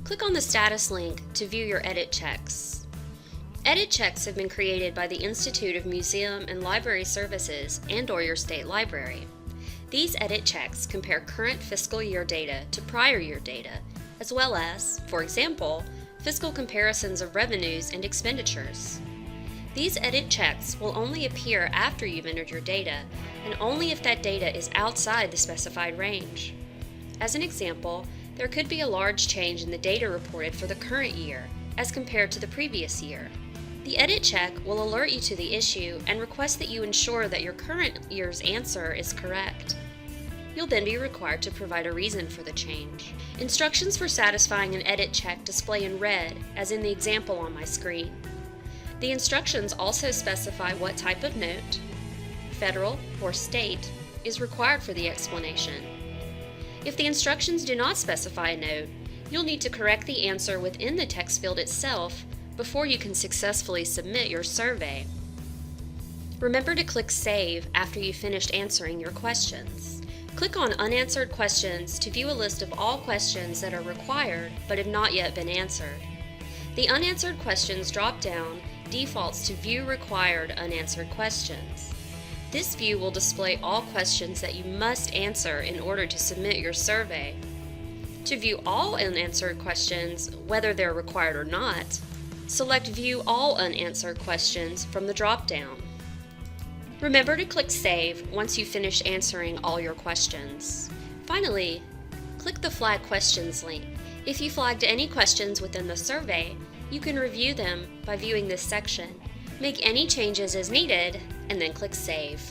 Click on the status link to view your edit checks. Edit checks have been created by the Institute of Museum and Library Services and/or your state library. These edit checks compare current fiscal year data to prior year data, as well as, for example, fiscal comparisons of revenues and expenditures. These edit checks will only appear after you've entered your data, and only if that data is outside the specified range. As an example, there could be a large change in the data reported for the current year as compared to the previous year. The edit check will alert you to the issue and request that you ensure that your current year's answer is correct. You'll then be required to provide a reason for the change. Instructions for satisfying an edit check display in red, as in the example on my screen. The instructions also specify what type of note, federal or state, is required for the explanation. If the instructions do not specify a note, you'll need to correct the answer within the text field itself before you can successfully submit your survey. Remember to click Save after you've finished answering your questions. Click on Unanswered Questions to view a list of all questions that are required but have not yet been answered. The Unanswered Questions drop-down defaults to View Required Unanswered Questions. This view will display all questions that you must answer in order to submit your survey. To view all unanswered questions, whether they're required or not, select View All Unanswered Questions from the drop-down. Remember to click Save once you finish answering all your questions. Finally, click the Flag Questions link. If you flagged any questions within the survey, you can review them by viewing this section. Make any changes as needed, and then click Save.